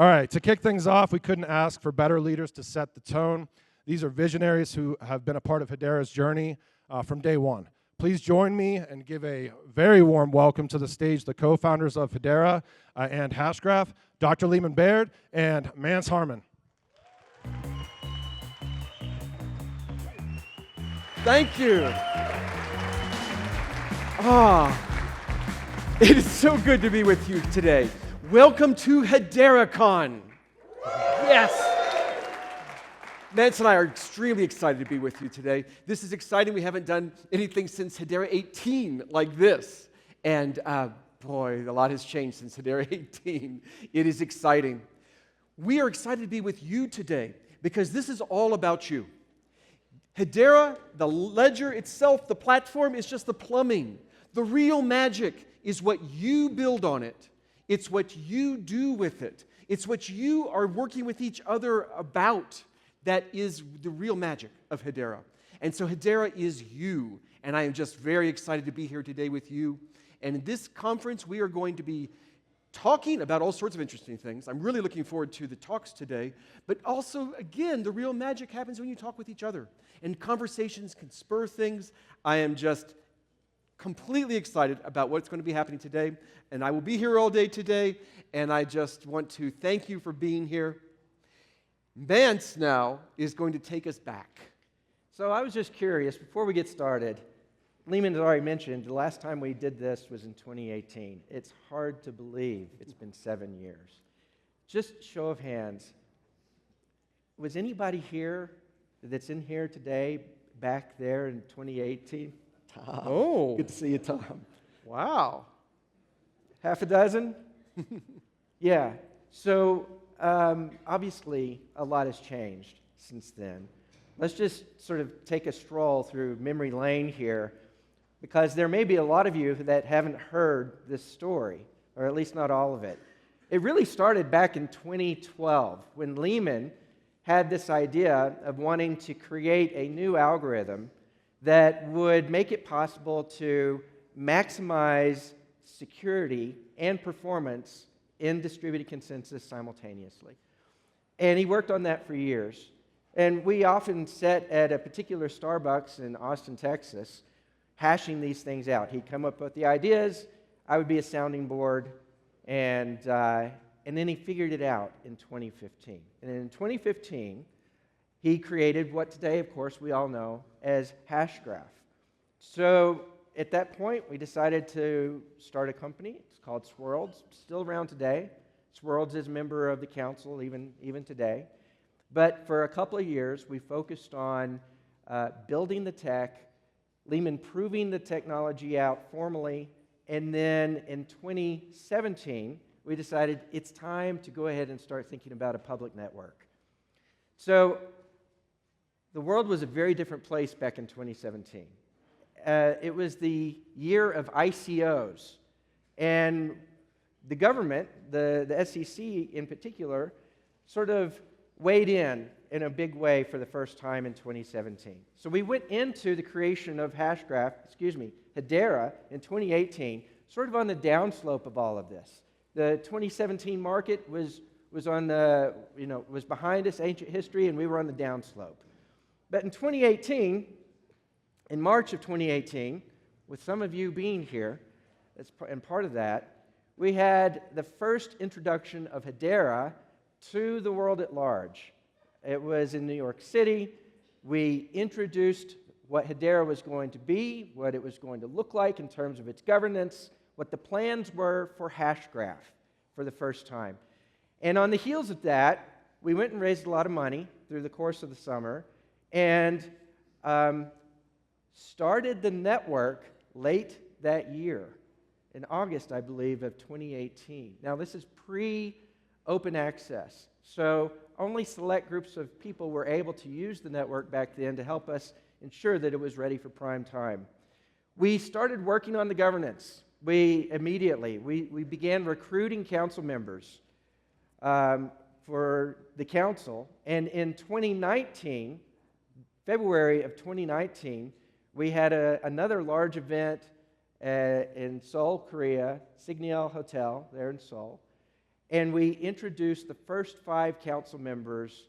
All right, to kick things off, we couldn't ask for better leaders to set the tone. These are visionaries who have been a part of Hedera's journey from day one. Please join me and give a very warm welcome to the stage the co-founders of Hedera and Hashgraph, Dr. Leemon Baird and Mance Harmon. Thank you. It is so good to be with you today. Welcome to HederaCon. Yes. Mance and I are extremely excited to be with you today. This is exciting. We haven't done anything since Hedera 18 like this. And boy, a lot has changed since Hedera 18. It is exciting. We are excited to be with you today because this is all about you. Hedera, the ledger itself, the platform, is just the plumbing. The real magic is what you build on it. It's what you do with it. It's what you are working with each other about that is the real magic of Hedera. And so Hedera is you, and I am just very excited to be here today with you. And in this conference, we are going to be talking about all sorts of interesting things. I'm really looking forward to the talks today, but also, again, the real magic happens when you talk with each other, and conversations can spur things. I am just completely excited about what's going to be happening today, and I will be here all day today, and I just want to thank you for being here. Mance now is going to take us back. So I was just curious, before we get started, Leemon has already mentioned the last time we did this was in 2018. It's hard to believe it's been 7 years. Just show of hands, was anybody here that's in here today back there in 2018? Tom. Oh. Good to see you, Tom. Wow. Half a dozen? Yeah. So obviously a lot has changed since then. Let's just sort of take a stroll through memory lane here, because there may be a lot of you that haven't heard this story, or at least not all of it. It really started back in 2012 when Leemon had this idea of wanting to create a new algorithm that would make it possible to maximize security and performance in distributed consensus simultaneously. And he worked on that for years. And we often sat at a particular Starbucks in Austin, Texas, hashing these things out. He'd come up with the ideas, I would be a sounding board, and then he figured it out in 2015. And in 2015, he created what today, of course, we all know as Hashgraph. So at that point, we decided to start a company. It's called Swirlds, still around today. Swirlds is a member of the council even today. But for a couple of years, we focused on building the tech, Leemon proving the technology out formally, and then in 2017, we decided it's time to go ahead and start thinking about a public network. So the world was a very different place back in 2017. It was the year of ICOs, and the government, the SEC in particular, sort of weighed in a big way for the first time in 2017. So we went into the creation of Hedera in 2018, sort of on the downslope of all of this. The 2017 market was on the, was behind us, ancient history, and we were on the downslope. But in 2018, in March of 2018, with some of you being here, and part of that, we had the first introduction of Hedera to the world at large. It was in New York City. We introduced what Hedera was going to be, what it was going to look like in terms of its governance, what the plans were for Hashgraph for the first time. And on the heels of that, we went and raised a lot of money through the course of the summer, and started the network late that year, in August, I believe, of 2018. Now, this is pre-open access, so only select groups of people were able to use the network back then to help us ensure that it was ready for prime time. We started working on the governance. We began recruiting council members for the council, and in 2019, February of 2019, we had another large event in Seoul, Korea, Signeal Hotel there in Seoul, and we introduced the first 5 council members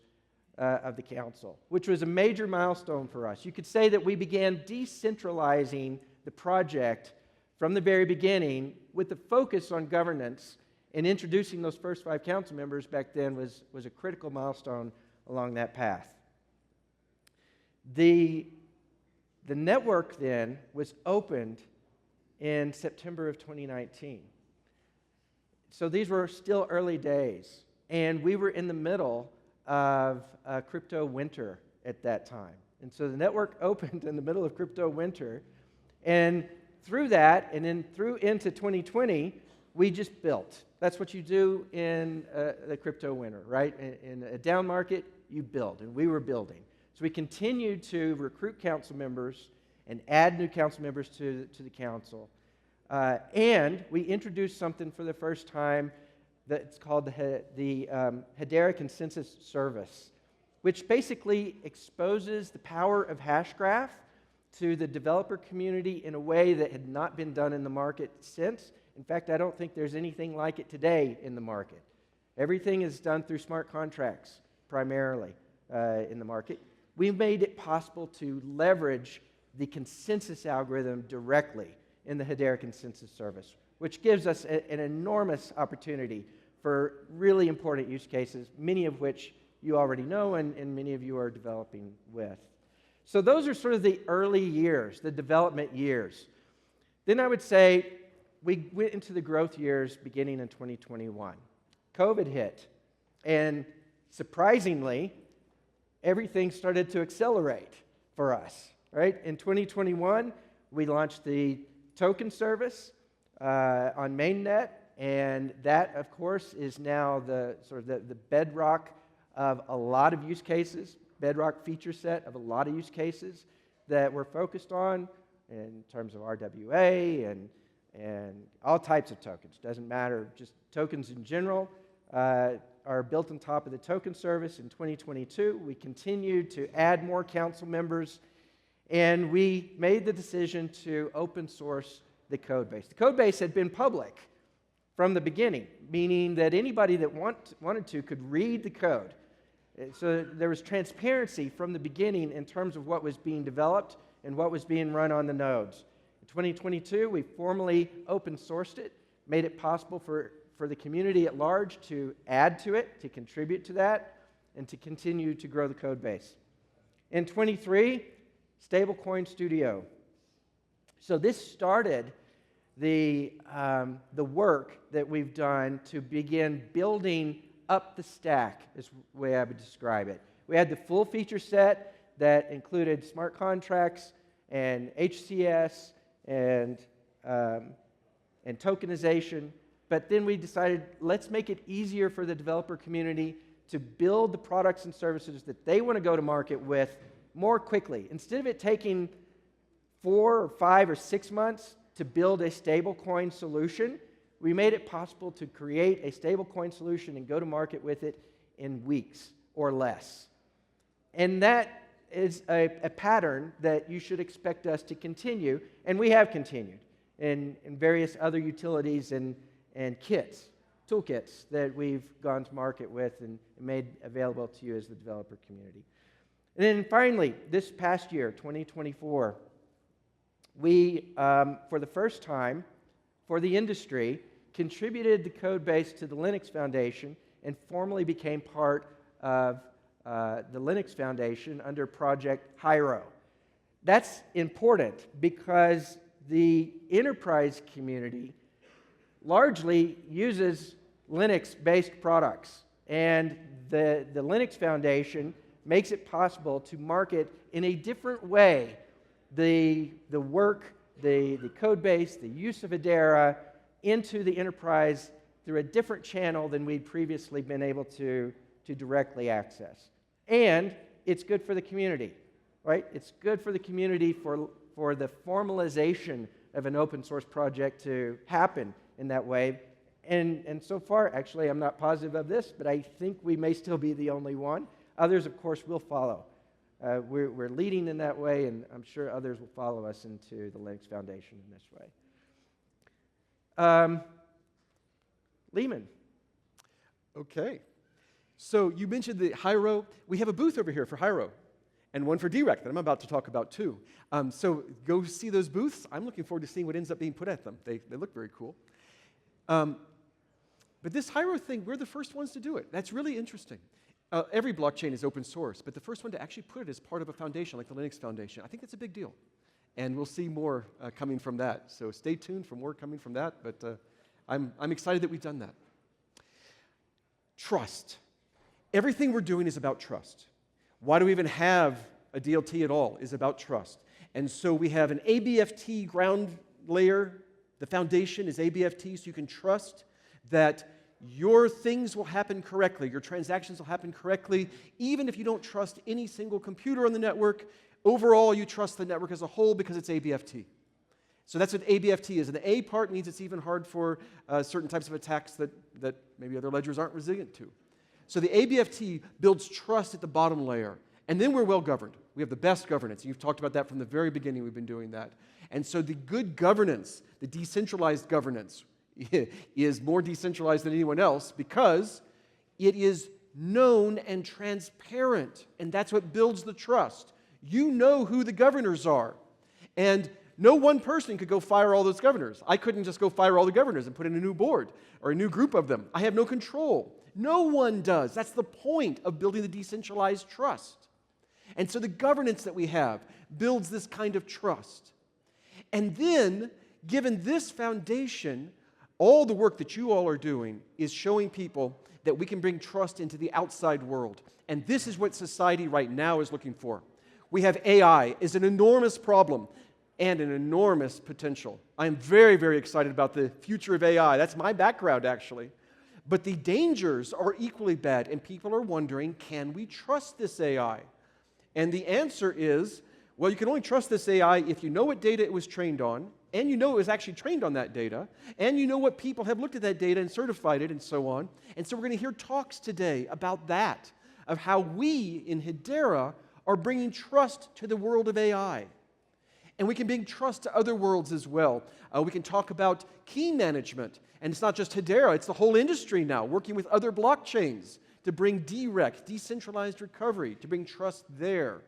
of the council, which was a major milestone for us. You could say that we began decentralizing the project from the very beginning with the focus on governance, and introducing those first 5 council members back then was a critical milestone along that path. The network then was opened in September of 2019. So these were still early days, and we were in the middle of crypto winter at that time. And so the network opened in the middle of crypto winter, and through that, and then through into 2020, we just built. That's what you do in the crypto winter, right? In a down market, you build, and we were building. So we continued to recruit council members and add new council members to the council. And we introduced something for the first time that's called the Hedera Consensus Service, which basically exposes the power of Hashgraph to the developer community in a way that had not been done in the market since. In fact, I don't think there's anything like it today in the market. Everything is done through smart contracts, primarily, in the market. We made it possible to leverage the consensus algorithm directly in the Hedera Consensus Service, which gives us an enormous opportunity for really important use cases, many of which you already know and many of you are developing with. So those are sort of the early years, the development years. Then I would say we went into the growth years beginning in 2021. COVID hit, and surprisingly, everything started to accelerate for us, right? In 2021, we launched the token service on mainnet, and that, of course, is now the bedrock of a lot of use cases, bedrock feature set of a lot of use cases that we're focused on in terms of RWA and all types of tokens. Doesn't matter, just tokens in general are built on top of the token service. In 2022, we continued to add more council members, and we made the decision to open source the code base. The code base had been public from the beginning, meaning that anybody that wanted to could read the code. So there was transparency from the beginning in terms of what was being developed and what was being run on the nodes. In 2022, we formally open sourced it, made it possible for the community at large to add to it, to contribute to that, and to continue to grow the code base. In 23, Stablecoin Studio. So this started the work that we've done to begin building up the stack, is the way I would describe it. We had the full feature set that included smart contracts and HCS and tokenization, but then we decided, let's make it easier for the developer community to build the products and services that they want to go to market with more quickly. Instead of it taking 4 or 5 or 6 months to build a stablecoin solution, we made it possible to create a stablecoin solution and go to market with it in weeks or less. And that is a pattern that you should expect us to continue, and we have continued in various other utilities and kits, toolkits that we've gone to market with and made available to you as the developer community. And then finally, this past year, 2024, we, for the first time for the industry, contributed the code base to the Linux Foundation and formally became part of the Linux Foundation under Project Hyro. That's important because the enterprise community largely uses Linux-based products, and the Linux Foundation makes it possible to market in a different way the work, the code base, the use of Hedera into the enterprise through a different channel than we'd previously been able to directly access. And it's good for the community, right? It's good for the community for the formalization of an open source project to happen in that way. And so far, actually, I'm not positive of this, but I think we may still be the only one. Others, of course, will follow. We're leading in that way, and I'm sure others will follow us into the Linux Foundation in this way. Leemon. Okay. So you mentioned the Hyro. We have a booth over here for Hyro and one for DREC that I'm about to talk about too. So go see those booths. I'm looking forward to seeing what ends up being put at them. They look very cool. But this Hyro thing, we're the first ones to do it. That's really interesting. Every blockchain is open source, but the first one to actually put it as part of a foundation, like the Linux Foundation, I think that's a big deal. And we'll see more coming from that. So stay tuned for more coming from that, but I'm excited that we've done that. Trust. Everything we're doing is about trust. Why do we even have a DLT at all? Is about trust. And so we have an ABFT ground layer. The foundation is ABFT, so you can trust that your things will happen correctly, your transactions will happen correctly, even if you don't trust any single computer on the network. Overall, you trust the network as a whole because it's ABFT. So that's what ABFT is. And the A part means it's even hard for certain types of attacks that maybe other ledgers aren't resilient to. So the ABFT builds trust at the bottom layer. And then we're well governed. We have the best governance. You've talked about that from the very beginning. We've been doing that. And so the good governance, the decentralized governance, is more decentralized than anyone else because it is known and transparent. And that's what builds the trust. You know who the governors are. And no one person could go fire all those governors. I couldn't just go fire all the governors and put in a new board or a new group of them. I have no control. No one does. That's the point of building the decentralized trust. And so the governance that we have builds this kind of trust. And then, given this foundation, all the work that you all are doing is showing people that we can bring trust into the outside world. And this is what society right now is looking for. We have AI is an enormous problem and an enormous potential. I am very, very excited about the future of AI. That's my background, actually. But the dangers are equally bad, and people are wondering, can we trust this AI? And the answer is, well, you can only trust this AI if you know what data it was trained on, and you know it was actually trained on that data, and you know what people have looked at that data and certified it, and so on. And so we're going to hear talks today about that, of how we in Hedera are bringing trust to the world of AI. And we can bring trust to other worlds as well. We can talk about key management. And it's not just Hedera, it's the whole industry now, working with other blockchains to bring DREC, decentralized recovery, to bring trust there.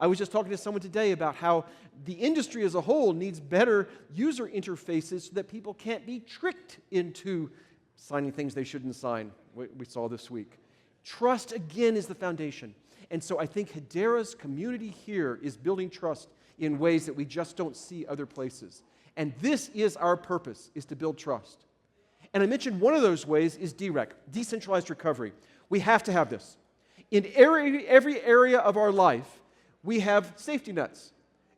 I was just talking to someone today about how the industry as a whole needs better user interfaces so that people can't be tricked into signing things they shouldn't sign, we saw this week. Trust, again, is the foundation. And so I think Hedera's community here is building trust in ways that we just don't see other places. And this is our purpose, is to build trust. And I mentioned one of those ways is DREC, decentralized recovery. We have to have this. In every area of our life, we have safety nets.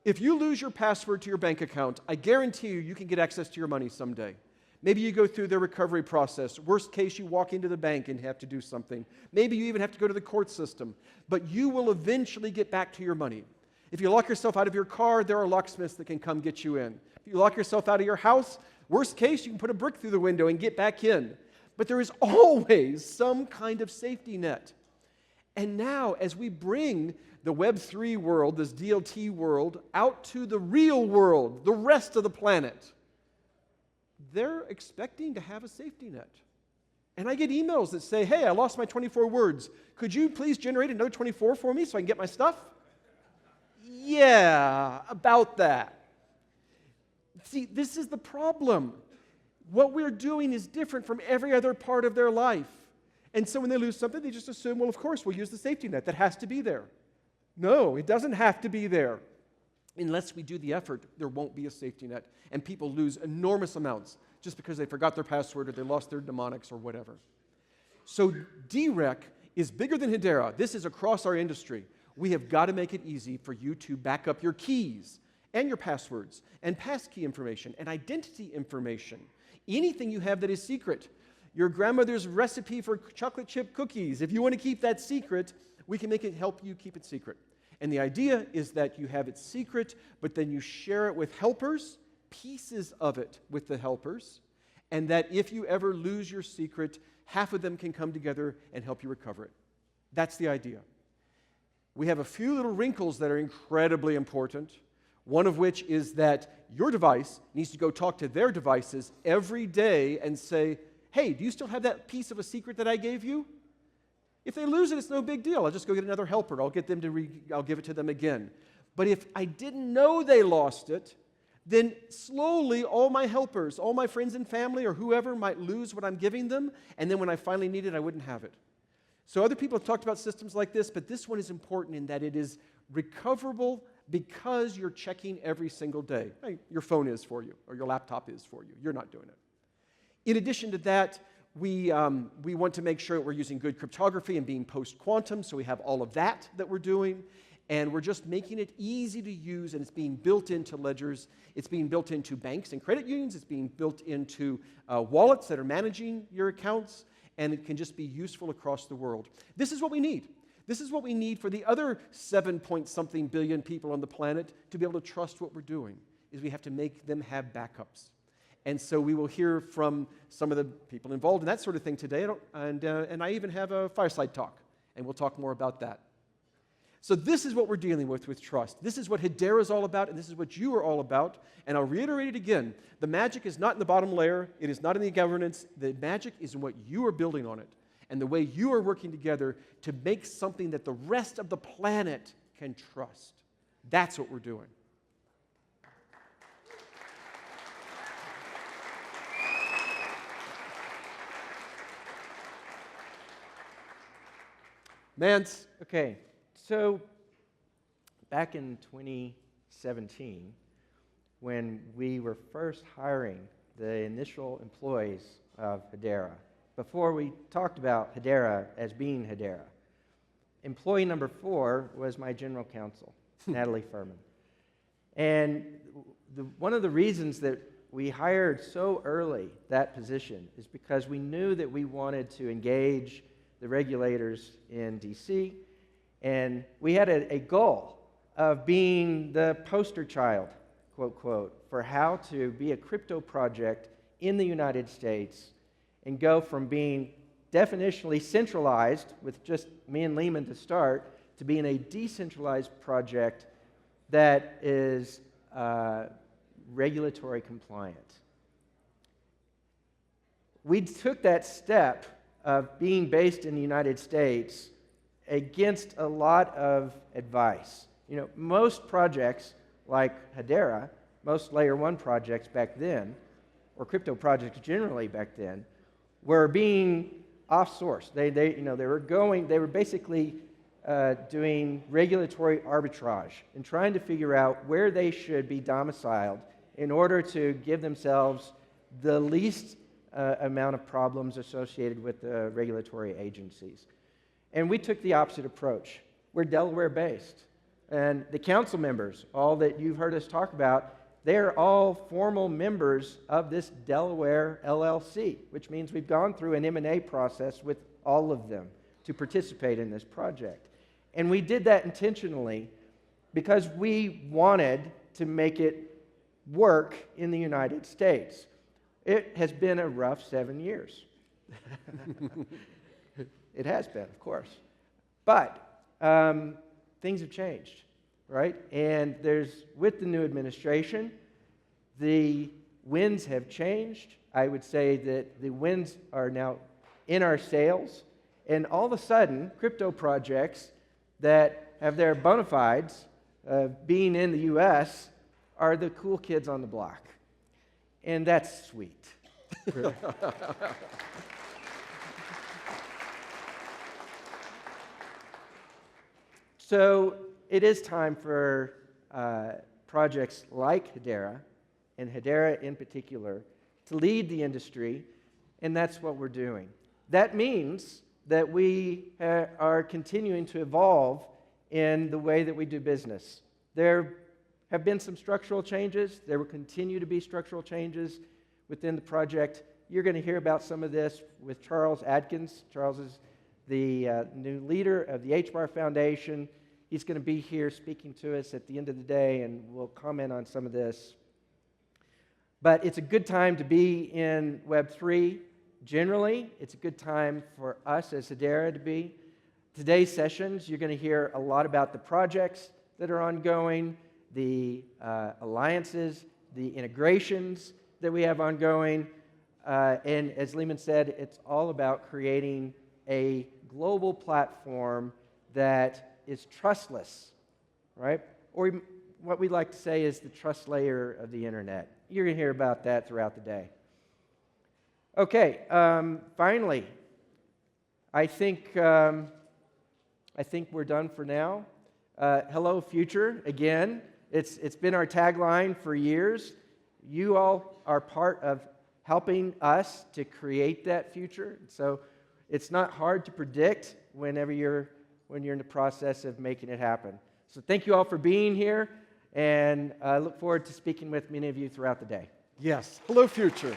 If you lose your password to your bank account, I guarantee you can get access to your money someday. Maybe you go through the recovery process. Worst case, you walk into the bank and have to do something. Maybe you even have to go to the court system. But you will eventually get back to your money. If you lock yourself out of your car, there are locksmiths that can come get you in. If you lock yourself out of your house, worst case, you can put a brick through the window and get back in. But there is always some kind of safety net. And now, as we bring the Web3 world, this DLT world, out to the real world, the rest of the planet, they're expecting to have a safety net. And I get emails that say, hey, I lost my 24 words. Could you please generate another 24 for me so I can get my stuff? Yeah, about that. See, this is the problem. What we're doing is different from every other part of their life. And so when they lose something, they just assume, well, of course, we'll use the safety net. That has to be there. No, it doesn't have to be there. Unless we do the effort, there won't be a safety net. And people lose enormous amounts just because they forgot their password or they lost their mnemonics or whatever. So DREC is bigger than Hedera. This is across our industry. We have got to make it easy for you to back up your keys and your passwords and passkey information and identity information. Anything you have that is secret. Your grandmother's recipe for chocolate chip cookies. If you want to keep that secret, we can make it help you keep it secret. And the idea is that you have it secret, but then you share it with helpers, pieces of it with the helpers, and that if you ever lose your secret, half of them can come together and help you recover it. That's the idea. We have a few little wrinkles that are incredibly important, one of which is that your device needs to go talk to their devices every day and say, hey, do you still have that piece of a secret that I gave you? If they lose it, it's no big deal. I'll just go get another helper. I'll give it to them again. But if I didn't know they lost it, then slowly all my helpers, all my friends and family or whoever might lose what I'm giving them, and then when I finally need it, I wouldn't have it. So other people have talked about systems like this, but this one is important in that it is recoverable because you're checking every single day. Hey, your phone is for you, or your laptop is for you. You're not doing it. In addition to that, we want to make sure that we're using good cryptography and being post-quantum, so we have all of that we're doing. And we're just making it easy to use, and it's being built into ledgers. It's being built into banks and credit unions. It's being built into wallets that are managing your accounts, and it can just be useful across the world. This is what we need. This is what we need for the other 7-point-something billion people on the planet to be able to trust what we're doing, is we have to make them have backups. And so we will hear from some of the people involved in that sort of thing today, and I even have a fireside talk, and we'll talk more about that. So this is what we're dealing with trust. This is what Hedera is all about, and this is what you are all about. And I'll reiterate it again. The magic is not in the bottom layer. It is not in the governance. The magic is in what you are building on it and the way you are working together to make something that the rest of the planet can trust. That's what we're doing. Mance. Okay. So back in 2017, when we were first hiring the initial employees of Hedera, before we talked about Hedera as being Hedera, employee number 4 was my general counsel, Natalie Furman. And one of the reasons that we hired so early that position is because we knew that we wanted to engage the regulators in DC. And we had a goal of being the poster child, quote, quote, for how to be a crypto project in the United States and go from being definitionally centralized with just me and Leemon to start to being a decentralized project that is regulatory compliant. We took that step of being based in the United States against a lot of advice. You know, most projects like Hedera, most layer 1 projects back then, or crypto projects generally back then, were being off-source. They were basically doing regulatory arbitrage and trying to figure out where they should be domiciled in order to give themselves the least amount of problems associated with the regulatory agencies. And we took the opposite approach. We're Delaware-based. And the council members, all that you've heard us talk about, they're all formal members of this Delaware LLC, which means we've gone through an M&A process with all of them to participate in this project. And we did that intentionally because we wanted to make it work in the United States. It has been a rough 7 years. It has been, of course. But things have changed, right? And with the new administration, the winds have changed. I would say that the winds are now in our sails. And all of a sudden, crypto projects that have their bona fides being in the U.S. are the cool kids on the block. And that's sweet. So it is time for projects like Hedera, and Hedera in particular, to lead the industry, and that's what we're doing. That means that we are continuing to evolve in the way that we do business. There have been some structural changes. There will continue to be structural changes within the project. You're going to hear about some of this with Charles Adkins. Charles is the new leader of the HBAR Foundation. He's going to be here speaking to us at the end of the day, and we'll comment on some of this. But it's a good time to be in Web3. Generally, it's a good time for us as Hedera to be. Today's sessions, you're going to hear a lot about the projects that are ongoing, the alliances, the integrations that we have ongoing. And as Leemon said, it's all about creating a global platform that is trustless, right? Or what we like to say is the trust layer of the internet. You're going to hear about that throughout the day. Okay, finally, I think we're done for now. Hello, future, again. It's been our tagline for years. You all are part of helping us to create that future. So it's not hard to predict when you're in the process of making it happen. So thank you all for being here, and I look forward to speaking with many of you throughout the day. Yes. Hello, future.